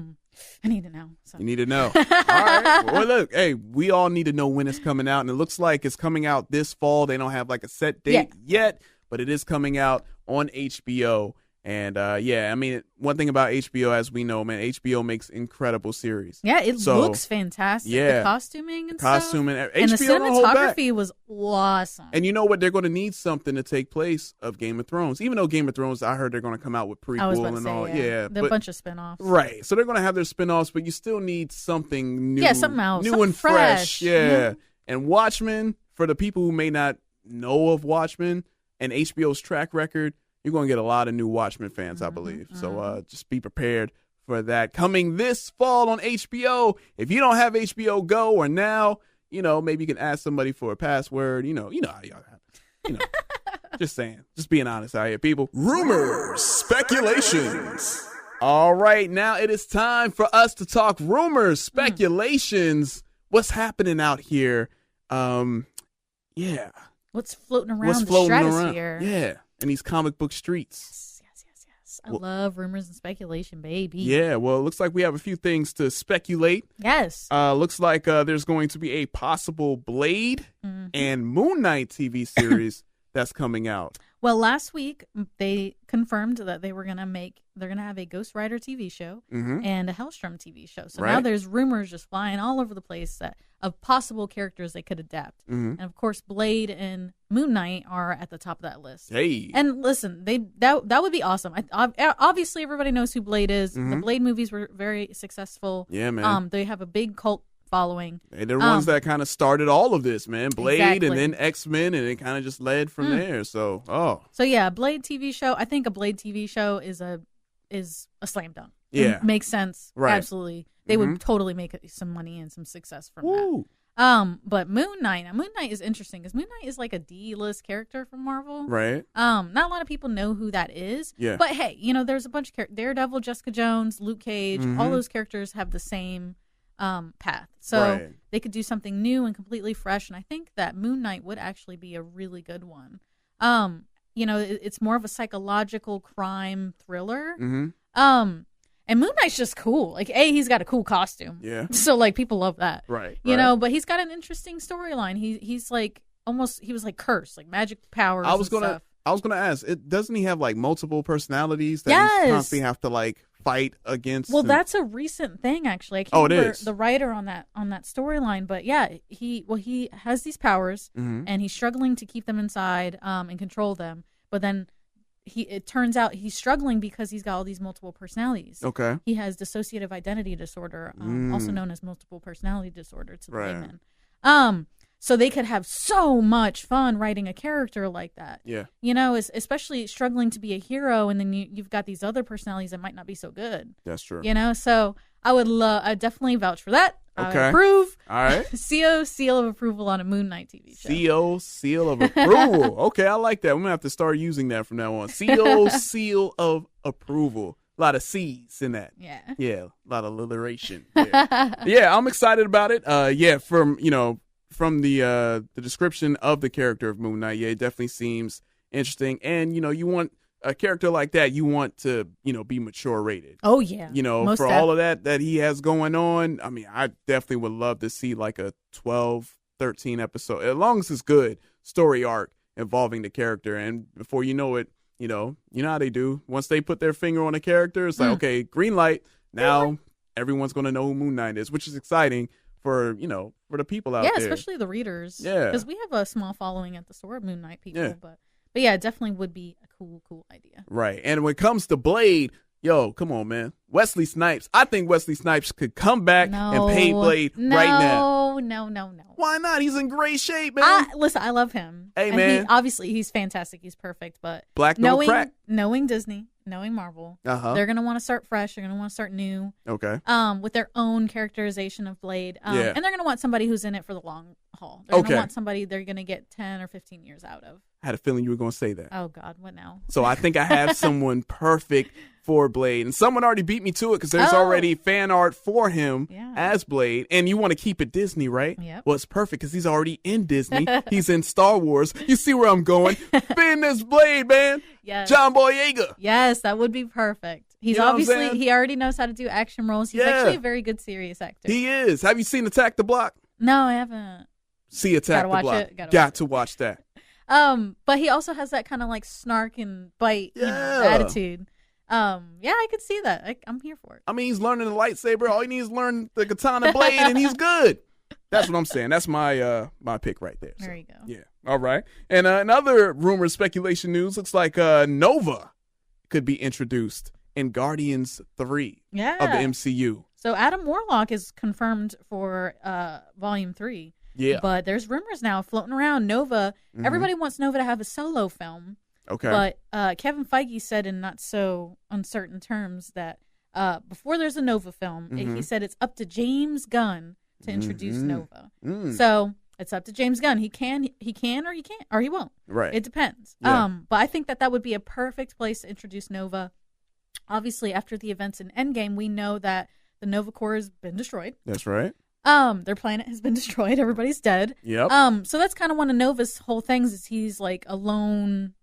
need to know. So. You need to know. All right. Well, look, hey, we all need to know when it's coming out, and it looks like it's coming out this fall. They don't have like a set date yet, but it is coming out on HBO. And I mean, one thing about HBO, as we know, man, HBO makes incredible series. Yeah, it looks fantastic. Yeah, the costuming and and the cinematography was awesome. And you know what? They're going to need something to take place of Game of Thrones. Even though Game of Thrones, I heard they're going to come out with prequel and all. Yeah, a bunch of spinoffs. Right. So they're going to have their spinoffs, but you still need something new. Yeah, something else, new something and fresh. Yeah. And Watchmen, for the people who may not know of Watchmen and HBO's track record, you're going to get a lot of new Watchmen fans, I believe. So just be prepared for that. Coming this fall on HBO. If you don't have HBO Go or Now, maybe you can ask somebody for a password. You know how y'all happen. Just saying. Just being honest out here, people. Rumors, speculations. All right, now it is time for us to talk rumors, speculations. What's happening out here? What's floating around the stratosphere? Yeah. In these comic book streets. Yes. I love rumors and speculation, baby. Yeah, well, it looks like we have a few things to speculate. Yes. Looks like there's going to be a possible Blade and Moon Knight TV series that's coming out. Well, last week they confirmed that they're going to have a Ghost Rider TV show and a Hellstrom TV show. So now there's rumors just flying all over the place of possible characters they could adapt. And of course, Blade and Moon Knight are at the top of that list. Hey. And listen, that would be awesome. Obviously, everybody knows who Blade is. The Blade movies were very successful. Yeah, man. They have a big cult following. They're ones that kind of started all of this, man. Blade exactly. and then X-Men, and it kind of just led from there. So yeah, Blade TV show. I think a Blade TV show is a slam dunk. Yeah, it makes sense. Right. Absolutely, they would totally make some money and some success from that. But Moon Knight is interesting because Moon Knight is like a D-list character from Marvel. Right. Not a lot of people know who that is. Yeah. But hey, there's a bunch of characters. Daredevil, Jessica Jones, Luke Cage. All those characters have the same path. So they could do something new and completely fresh. And I think that Moon Knight would actually be a really good one. It's more of a psychological crime thriller. And Moon Knight's just cool. Like, he's got a cool costume. Yeah. So like people love that. Right. But he's got an interesting storyline. He's like he was like cursed, like magic powers. I was gonna ask, doesn't he have like multiple personalities that he constantly have to like fight against? Well, that's a recent thing actually. I can't remember the writer on that storyline, but yeah, he has these powers and he's struggling to keep them inside and control them. But then it turns out he's struggling because he's got all these multiple personalities. Okay. He has dissociative identity disorder, also known as multiple personality disorder to the layman. So they could have so much fun writing a character like that. Yeah. Especially struggling to be a hero, and then you've got these other personalities that might not be so good. That's true. So I definitely vouch for that. Okay. I approve. All right. seal of approval on a Moon Knight TV show. Seal of approval. Okay, I like that. I'm gonna have to start using that from now on. Seal of approval. A lot of C's in that. Yeah. Yeah. A lot of alliteration. Yeah, I'm excited about it. From the description of the character of Moon Knight, it definitely seems interesting. And you want a character like that, you want to be mature rated. Oh yeah. Most for all of that he has going on. I mean, I definitely would love to see like a 12, 13 episode, as long as it's good story arc involving the character. And before you know it, you know how they do. Once they put their finger on a character, it's like, okay, green light. Now everyone's going to know who Moon Knight is, which is exciting for the people out there. Yeah, especially the readers. Yeah. Because we have a small following at the store of Moon Knight people. Yeah. But yeah, it definitely would be a cool idea. Right. And when it comes to Blade, come on, man. Wesley Snipes. I think Wesley Snipes could come back and pay Blade right now. No. Why not? He's in great shape, man. Listen, I love him. Hey, man. Obviously, he's fantastic. He's perfect. But Black no crack. Knowing Disney, knowing Marvel, they're going to want to start fresh. They're going to want to start new. Okay. With their own characterization of Blade. And they're going to want somebody who's in it for the long haul. They're going to want somebody they're going to get 10 or 15 years out of. I had a feeling you were going to say that. Oh, God. What now? So I think I have someone perfect for Blade. And someone already beat me to it because there's already fan art for him as Blade. And you want to keep it Disney, right? Yep. Well, it's perfect because he's already in Disney. He's in Star Wars. You see where I'm going. Finn this Blade, man. Yes. John Boyega. Yes, that would be perfect. He's he already knows how to do action roles. He's actually a very good serious actor. He is. Have you seen Attack the Block? No, I haven't. See Attack the Block. Got to watch that. But he also has that kind of like snark and bite attitude. Yeah, I could see that. I'm here for it. I mean, he's learning the lightsaber. All he needs is learn the katana blade, and he's good. That's what I'm saying. That's my my pick right there. There you go. Yeah. All right. And another rumor, speculation news, looks like Nova could be introduced in Guardians 3 of the MCU. So Adam Warlock is confirmed for Volume 3. Yeah. But there's rumors now floating around. Nova, everybody wants Nova to have a solo film. Okay. But Kevin Feige said in not so uncertain terms that before there's a Nova film, he said it's up to James Gunn to introduce Nova. So it's up to James Gunn. He can or he can't, or he won't. Right. It depends. Yeah. But I think that would be a perfect place to introduce Nova. Obviously, after the events in Endgame, we know that the Nova Corps has been destroyed. That's right. Their planet has been destroyed. Everybody's dead. Yep. So that's kind of one of Nova's whole things is he's like a lone,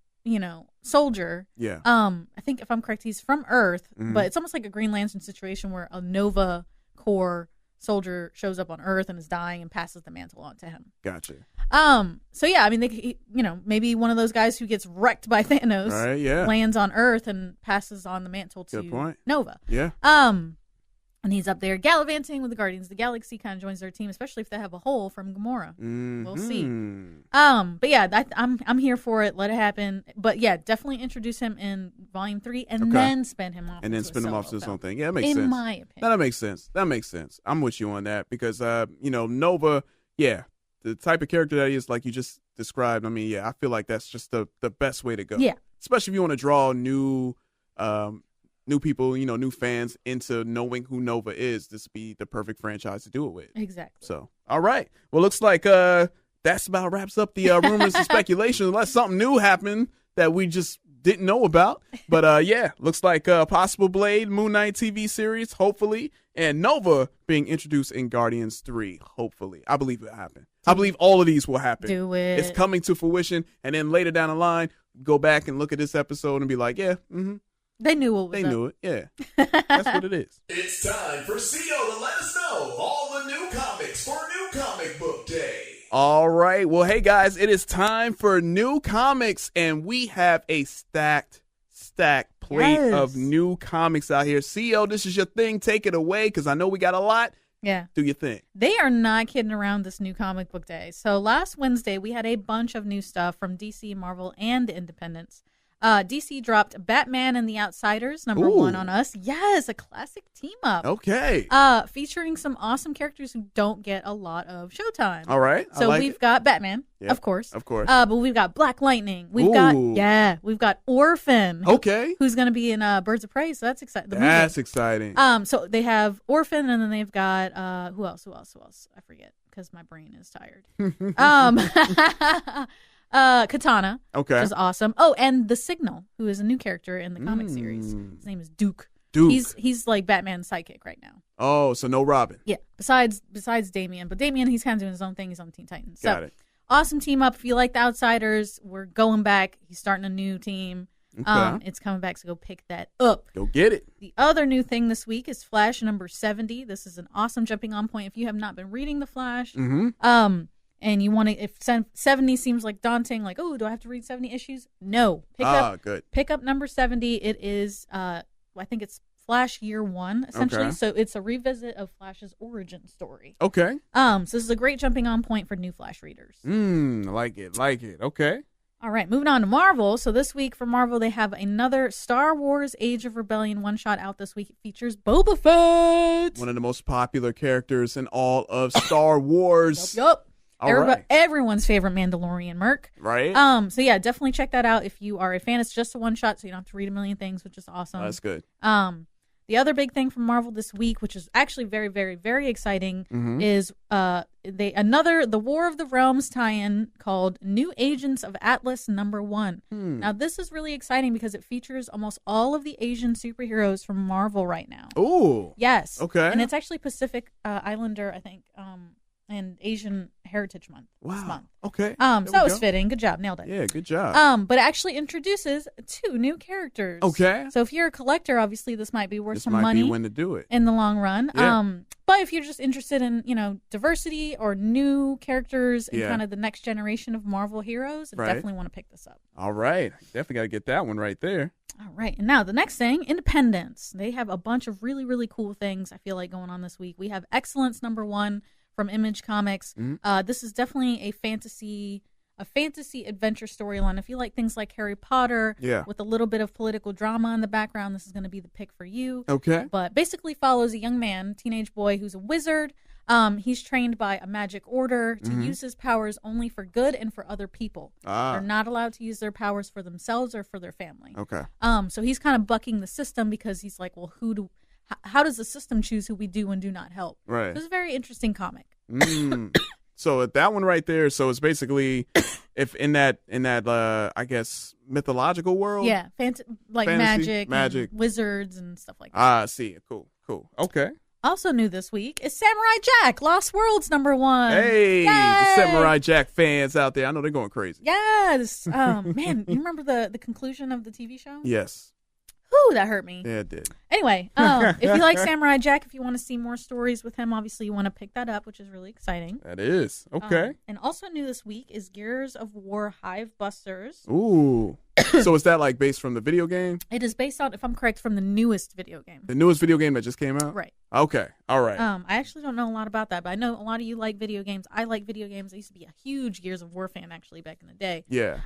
soldier. Yeah. I think if I'm correct, he's from Earth, but it's almost like a Green Lantern situation where a Nova Corps soldier shows up on Earth and is dying and passes the mantle on to him. Gotcha. So yeah, I mean, maybe one of those guys who gets wrecked by Thanos lands on Earth and passes on the mantle to Nova. Yeah. And he's up there gallivanting with the Guardians of the Galaxy, kind of joins their team, especially if they have a hole from Gamora. We'll see. But yeah, I'm here for it. Let it happen. But yeah, definitely introduce him in Volume 3 and then spin him off. And then spin him off to his own thing. Yeah, that makes sense. In my opinion. That makes sense. I'm with you on that because, Nova, the type of character that he is, like you just described, I mean, yeah, I feel like that's just the best way to go. Yeah. Especially if you want to draw new people, new fans into knowing who Nova is. This would be the perfect franchise to do it with. Exactly. So, all right. Well, looks like that's about wraps up the rumors and speculation, unless something new happened that we just didn't know about. But, looks like possible Blade, Moon Knight TV series, hopefully, and Nova being introduced in Guardians 3, hopefully. I believe it will happen. I believe all of these will happen. Do it. It's coming to fruition, and then later down the line, go back and look at this episode and be like, They knew what was They up. knew it, yeah. That's what it is. It's time for CO to let us know all the new comics for New Comic Book Day. All right. Well, hey, guys, it is time for new comics, and we have a stacked plate of new comics out here. CO, this is your thing. Take it away, because I know we got a lot. Yeah. Do your thing. They are not kidding around this new comic book day. So last Wednesday, we had a bunch of new stuff from DC, Marvel, and Independence. DC dropped Batman and the Outsiders, number 1 on us. Yes, a classic team up. Okay. Featuring some awesome characters who don't get a lot of showtime. All right. So we've got Batman, of course. Of course. But we've got Black Lightning. We've got Orphan. Okay. Who's going to be in Birds of Prey. So that's exciting. That's exciting. So they have Orphan, and then they've got who else? I forget because my brain is tired. Katana, which is awesome. Oh, and The Signal, who is a new character in the comic series. His name is Duke. He's like Batman's sidekick right now. Oh, so no Robin. Yeah, besides Damian. But Damian, he's kind of doing his own thing. He's on Teen Titans. Got it. Awesome team up. If you like the Outsiders, we're going back. He's starting a new team. Okay. It's coming back, so go pick that up. Go get it. The other new thing this week is Flash number 70. This is an awesome jumping on point. If you have not been reading the Flash, and you want to, if 70 seems like daunting, like, oh, do I have to read 70 issues? No. Pick up number 70. It is, I think it's Flash Year 1, essentially. So it's a revisit of Flash's origin story. Okay. So this is a great jumping on point for new Flash readers. Like it. Okay. All right, moving on to Marvel. So this week for Marvel, they have another Star Wars Age of Rebellion one-shot out this week. It features Boba Fett. One of the most popular characters in all of Star Wars. Yup. Right. Everyone's favorite Mandalorian merc. Right. So yeah, definitely check that out if you are a fan. It's just a one-shot, so you don't have to read a million things, which is awesome. That's good. The other big thing from Marvel this week, which is actually very, very, very exciting, is the War of the Realms tie-in called New Agents of Atlas #1. Now, this is really exciting because it features almost all of the Asian superheroes from Marvel right now. Ooh. Yes. Okay. And it's actually Pacific Islander, I think, and Asian Heritage Month this month. Okay. So that was fitting. Good job. Nailed it. Yeah, good job. But it actually introduces 2 new characters. Okay. So if you're a collector, obviously this might be worth some might money. be when to do it. In the long run. Yeah. But if you're just interested in, diversity or new characters and kind of the next generation of Marvel heroes, I definitely want to pick this up. All right. Definitely got to get that one right there. All right. And now the next thing, Independence. They have a bunch of really, really cool things I feel like going on this week. We have Excellence #1 from Image Comics. This is definitely a fantasy adventure storyline. If you like things like Harry Potter with a little bit of political drama in the background, this is going to be the pick for you. Okay. But basically follows a young man, teenage boy, who's a wizard. He's trained by a magic order to use his powers only for good and for other people. They're not allowed to use their powers for themselves or for their family. Okay. So he's kind of bucking the system because he's like, well, how does the system choose who we do and do not help? Right. So it's a very interesting comic. So that one right there. So it's basically, if in that I guess mythological world. Yeah, fantasy, magic, and wizards and stuff like that. I see. Cool. Okay. Also new this week is Samurai Jack, Lost Worlds #1. Hey, Yay! the Samurai Jack fans out there, I know they're going crazy. Yes. Man, you remember the conclusion of the TV show? Yes. Whew, that hurt me. Yeah, it did. Anyway, if you like Samurai Jack, if you want to see more stories with him, obviously you want to pick that up, which is really exciting. That is. Okay. And also new this week is Gears of War Hive Busters. Ooh. So is that like based from the video game? It is based on, if I'm correct, from the newest video game. The newest video game that just came out? Right. Okay. All right. I actually don't know a lot about that, but I know a lot of you like video games. I like video games. I used to be a huge Gears of War fan actually back in the day. Yeah.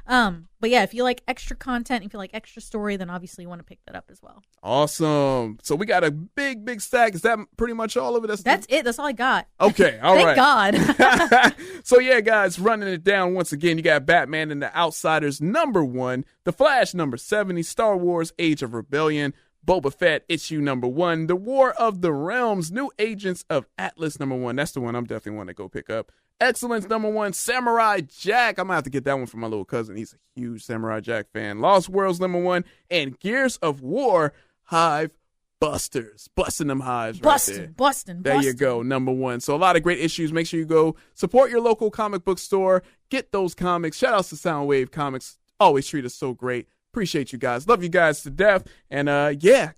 But yeah, if you like extra content, if you like extra story, then obviously you want to pick that up as well. Awesome. So we got a big stack. Is that pretty much all of it? That's it. That's all I got. Okay. All right. Thank God. So yeah, guys, running it down once again. You got Batman and the Outsiders #1, The Flash #70, Star Wars Age of Rebellion, Boba Fett issue #1, The War of the Realms, New Agents of Atlas #1. That's the one I'm definitely want to go pick up. Excellence #1, Samurai Jack. I'm gonna have to get that one from my little cousin. He's a huge Samurai Jack fan. Lost Worlds #1, and Gears of War Hive Busters. Busting them hives right there. Busting. There you go, #1. So a lot of great issues. Make sure you go support your local comic book store. Get those comics. Shout outs to Soundwave Comics. Always treat us so great. Appreciate you guys. Love you guys to death. And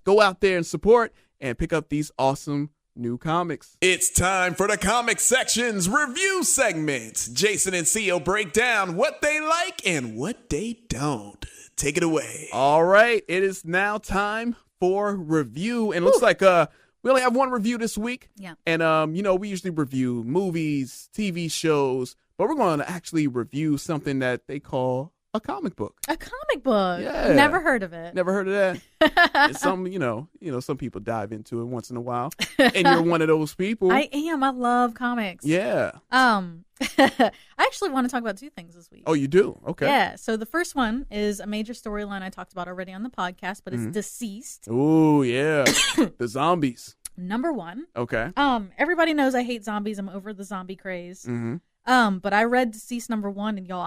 go out there and support and pick up these awesome new comics. It's time for the comic section's review segment. Jason and Theo break down what they like and what they don't. Take it away. All right. It is now time for review. And it looks like we only have one review this week. Yeah. And we usually review movies, TV shows, but we're going to actually review something that they call a comic book. A comic book? Yeah. Never heard of it. Never heard of that? It's some, some people dive into it once in a while. And you're one of those people. I am. I love comics. Yeah. I actually want to talk about two things this week. Oh, you do? Okay. Yeah. So the first one is a major storyline I talked about already on the podcast, but it's Deceased. Oh, yeah. The zombies. #1. Okay. Everybody knows I hate zombies. I'm over the zombie craze. But I read Deceased #1, and y'all,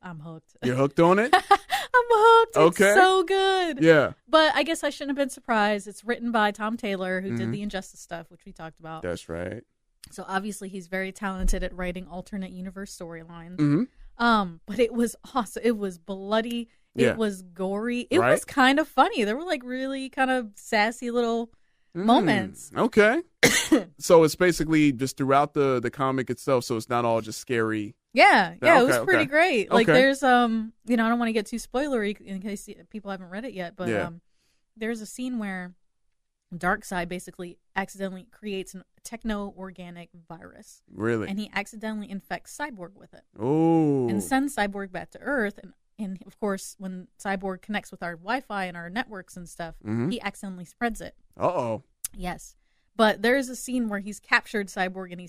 I'm hooked. You're hooked on it? I'm hooked. Okay. It's so good. Yeah. But I guess I shouldn't have been surprised. It's written by Tom Taylor, who did the Injustice stuff, which we talked about. That's right. So obviously he's very talented at writing alternate universe storylines. But it was awesome. It was bloody. It was gory. It was kind of funny. There were like really kind of sassy little moments. Okay. So it's basically just throughout the comic itself, so it's not all just scary. Yeah, Okay, it was pretty great. Like Okay. there's I don't want to get too spoilery in case people haven't read it yet, but there's a scene where Darkseid basically accidentally creates a techno-organic virus. Really? And he accidentally infects Cyborg with it. Oh. And sends Cyborg back to Earth. And of course, when Cyborg connects with our Wi-Fi and our networks and stuff, he accidentally spreads it. Uh-oh. Yes. But there's a scene where he's captured Cyborg and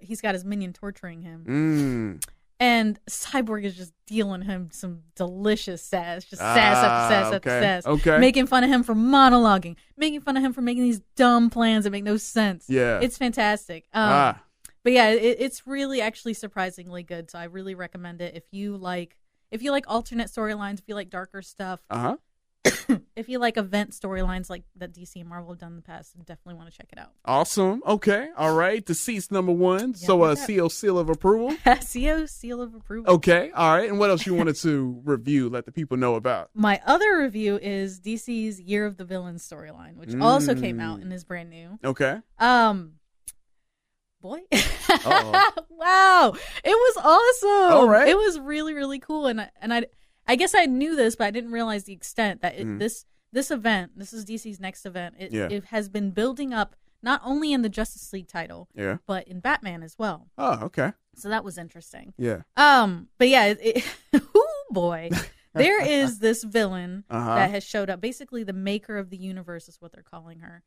he's got his minion torturing him. And Cyborg is just dealing him some delicious sass. Just sass after sass after sass. Okay. Making fun of him for monologuing. Making fun of him for making these dumb plans that make no sense. Yeah. It's fantastic. But yeah, it's really actually surprisingly good. So I really recommend it if you like alternate storylines, if you like darker stuff. If you like event storylines like that DC and Marvel have done in the past, I definitely want to check it out. Awesome. Okay. All right. Deceased #1. So seal of approval. seal of approval. Okay. All right. And what else you wanted to review? Let the people know about. My other review is DC's Year of the Villains storyline, which also came out and is brand new. Okay. boy. Wow. It was awesome. All right. It was really, really cool. And I guess I knew this, but I didn't realize the extent that this event, this is DC's next event, it has been building up not only in the Justice League title, but in Batman as well. Oh, okay. So that was interesting. Yeah. But yeah, oh boy. There is this villain that has showed up. Basically, the maker of the universe is what they're calling her.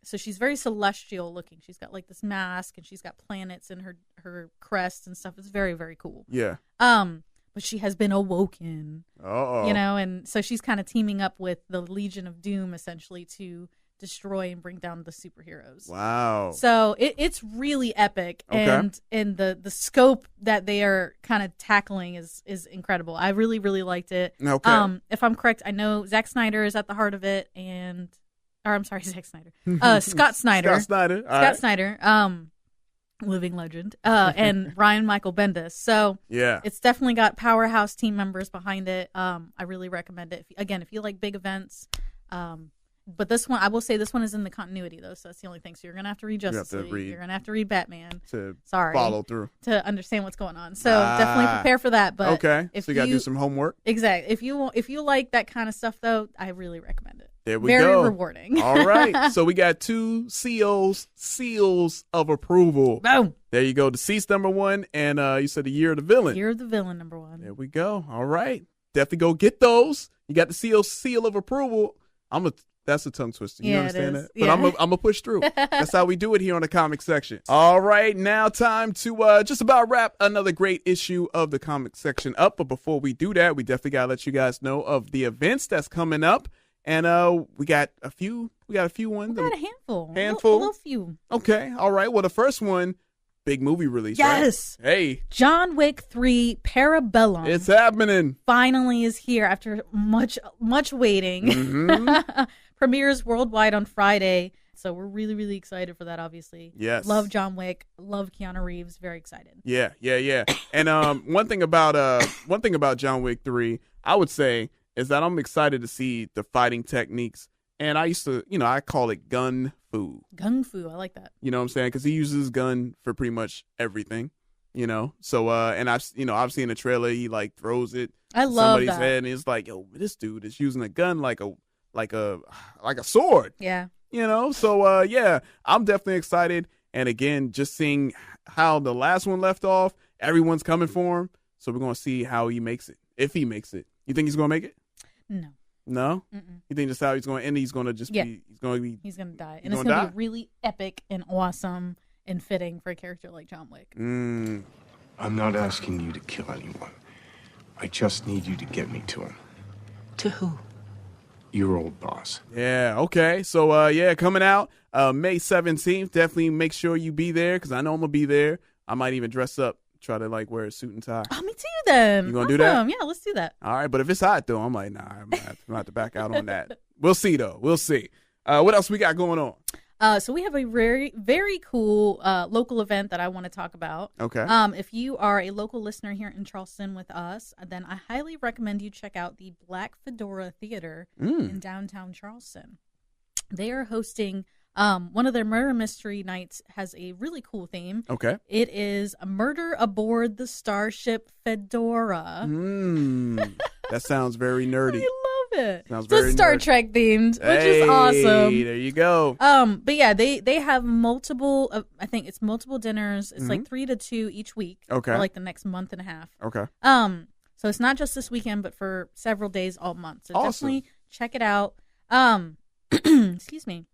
So she's very celestial looking. She's got like this mask, and she's got planets in her crest and stuff. It's very, very cool. Yeah. But she has been awoken. Uh-oh. You know, and so she's kind of teaming up with the Legion of Doom essentially to destroy and bring down the superheroes. Wow. So it's really epic. Okay. And the scope that they are kind of tackling is incredible. I really, really liked it. Okay. If I'm correct, I know Zack Snyder is at the heart of it, Zack Snyder. Scott Snyder. Scott Snyder. Living legend. And Ryan Michael Bendis. So it's definitely got powerhouse team members behind it. I really recommend it. If you like big events, but this one, I will say this one is in the continuity, though, so that's the only thing. So you're going to have to read Justice League. You're going to have to read Batman. To follow through. To understand what's going on. So definitely prepare for that. But okay, so you got to do some homework. Exactly. If you like that kind of stuff, though, I really recommend it. There we go. Very rewarding. All right. So we got 2 seals of approval. Boom. There you go. Deceased #1, and you said the Year of the Villain. Year of the Villain #1. There we go. All right. Definitely go get those. You got the seal of approval. That's a tongue twister. You understand that? But I'm gonna push through. That's how we do it here on the comic section. All right, now time to just about wrap another great issue of the comic section up. But before we do that, we definitely gotta let you guys know of the events that's coming up. And we got a few. We got a few ones. We got a handful. A little few. Okay. All right. Well, the first one, big movie release. Yes. Right? Hey. John Wick 3 Parabellum. It's happening. Finally is here after much waiting. Premieres worldwide on Friday. So we're really, really excited for that, obviously. Yes. Love John Wick. Love Keanu Reeves. Very excited. Yeah. And one thing about John Wick 3, I would say, is that I'm excited to see the fighting techniques. And I used to, I call it gun fu. Gung fu. I like that. You know what I'm saying? Because he uses his gun for pretty much everything. So and I've seen the trailer. He like throws it. I love somebody's head, and it's like, yo, this dude is using a gun like a sword. Yeah. So I'm definitely excited. And again, just seeing how the last one left off, everyone's coming for him. So we're gonna see how he makes it. If he makes it, you think he's gonna make it? No. You think that's how he's gonna end? He's gonna just be. He's gonna die, and it's gonna be really epic and awesome and fitting for a character like John Wick. I'm not asking you to kill anyone. I just need you to get me to him. To who? Your old boss. Yeah, okay. So, coming out May 17th. Definitely make sure you be there because I know I'm going to be there. I might even dress up, try to wear a suit and tie. Oh, me too then. You going to do that? Yeah, let's do that. All right, but if it's hot, though, I'm like, nah, I'm going to have to back out on that. We'll see, though. We'll see. What else we got going on? So we have a very, very cool local event that I want to talk about. Okay. If you are a local listener here in Charleston with us, then I highly recommend you check out the Black Fedora Theater in downtown Charleston. They are hosting one of their murder mystery nights. Has a really cool theme. Okay. It is a murder aboard the starship Fedora. That sounds very nerdy. It. So it's Star Trek themed, which is awesome. There you go. But yeah, they have multiple. I think it's multiple dinners. It's like 3 to 2 each week. Okay. For like the next month and a half. Okay. So it's not just this weekend, but for several days all month. So awesome. Definitely check it out. Excuse me.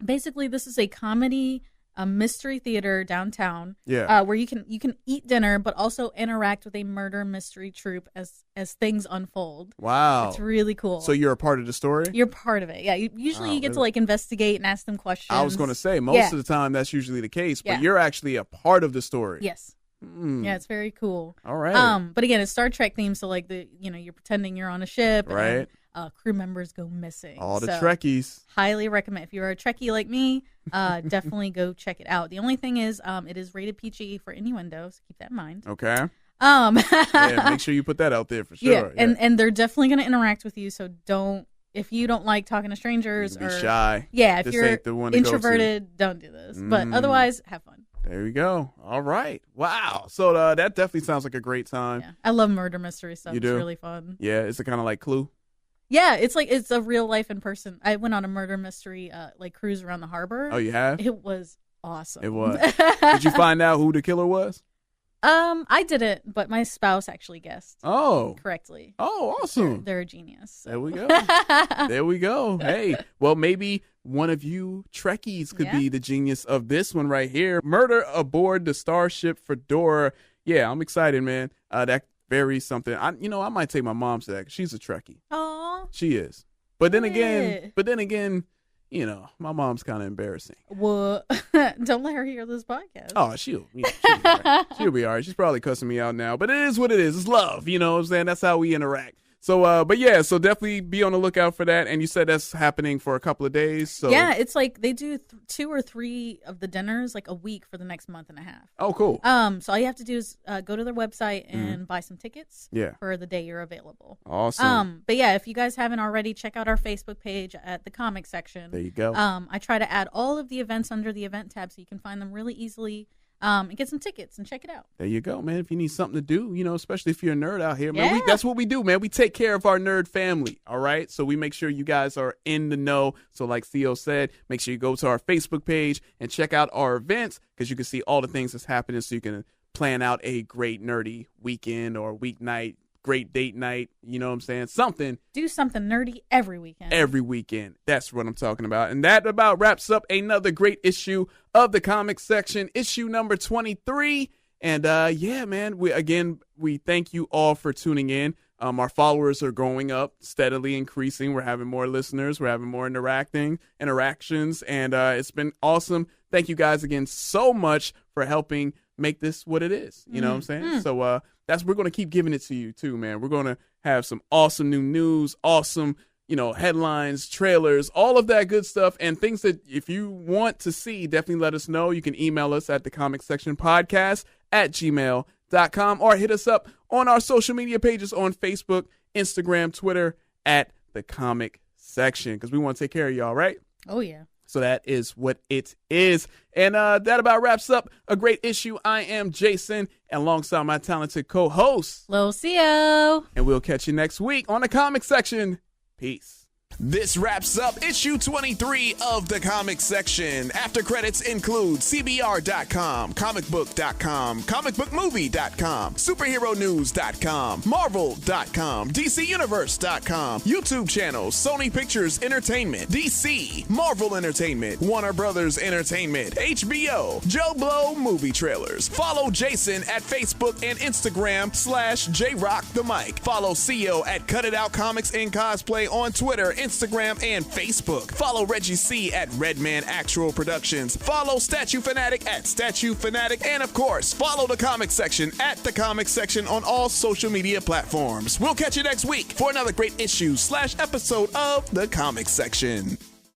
Basically, this is a comedy. A mystery theater downtown, where you can eat dinner, but also interact with a murder mystery troupe as things unfold. Wow, it's really cool. So you're a part of the story. You're part of it. Yeah. Usually you get to investigate and ask them questions. I was going to say most of the time that's usually the case, but you're actually a part of the story. Yes. Yeah, it's very cool. All right. But again, it's Star Trek themed, so you're pretending you're on a ship, right? And, crew members go missing. All the Trekkies. Highly recommend. If you're a Trekkie like me, definitely go check it out. The only thing is, it is rated PG for innuendo, so keep that in mind. Okay. Yeah, make sure you put that out there for sure. Yeah, and they're definitely going to interact with you, so if you don't like talking to strangers or shy. Yeah, if this you're ain't the one to introverted, don't do this. But otherwise, have fun. There we go. All right. Wow. So that definitely sounds like a great time. Yeah. I love murder mystery stuff. You do? It's really fun. Yeah. It's kind of like Clue. Yeah. It's a real life in person. I went on a murder mystery cruise around the harbor. Oh, you have? It was awesome. It was. Did you find out who the killer was? I didn't, but my spouse actually guessed. Correctly. Oh, awesome. They're a genius. So. There we go. There we go. Hey, well, maybe one of you Trekkies could be the genius of this one right here. Murder aboard the Starship Fedora. Yeah, I'm excited, man. That very something. I might take my mom to that 'cause she's a Trekkie. Aww. She is. But then again, my mom's kind of embarrassing. Well, don't let her hear this podcast. Oh, she'll be all right. She'll be all right. She's probably cussing me out now, but it is what it is. It's love, you know what I'm saying? That's how we interact. So, so definitely be on the lookout for that. And you said that's happening for a couple of days. So yeah, it's like they do 2 or 3 of the dinners like a week for the next month and a half. Oh, cool. So all you have to do is go to their website and buy some tickets. Yeah. For the day you're available. Awesome. But yeah, if you guys haven't already, check out our Facebook page at the comic section. There you go. I try to add all of the events under the event tab so you can find them really easily. And get some tickets and check it out. There you go, man. If you need something to do, especially if you're a nerd out here, man, that's what we do, man. We take care of our nerd family, all right? So we make sure you guys are in the know. So like Theo said, make sure you go to our Facebook page and check out our events because you can see all the things that's happening so you can plan out a great nerdy weekend or weeknight, great date night, you know what I'm saying? Something. Do something nerdy every weekend. Every weekend. That's what I'm talking about. And that about wraps up another great issue of the comic section, issue number 23. And man, we thank you all for tuning in. Our followers are going up, steadily increasing. We're having more listeners. We're having more interactions. And it's been awesome. Thank you guys again so much for helping make this what it is. You know what I'm saying? So we're going to keep giving it to you too, man. We're going to have some awesome new news, awesome, headlines, trailers, all of that good stuff, and things that if you want to see, definitely let us know. You can email us at thecomicsectionpodcast@gmail.com or hit us up on our social media pages on Facebook, Instagram, Twitter at The Comic Section because we want to take care of y'all, right? Oh, yeah. So that is what it is. And that about wraps up a great issue. I am Jason, alongside my talented co-host, Lil CO. And we'll catch you next week on the comic section. Peace. This wraps up issue 23 of the comic section. After credits include CBR.com, comicbook.com, comicbookmovie.com, superheronews.com, marvel.com, DCuniverse.com, YouTube channels, Sony Pictures Entertainment, DC, Marvel Entertainment, Warner Brothers Entertainment, HBO, Joe Blow movie trailers. Follow Jason at Facebook and Instagram /JRockTheMic. Follow CEO at Cut It Out Comics and Cosplay on Twitter, Instagram, and Facebook. Follow Reggie C at Redman Actual Productions. Follow Statue Fanatic at Statue Fanatic. And of course, follow the comic section at the comic section on all social media platforms. We'll catch you next week for another great issue /episode of the comic section.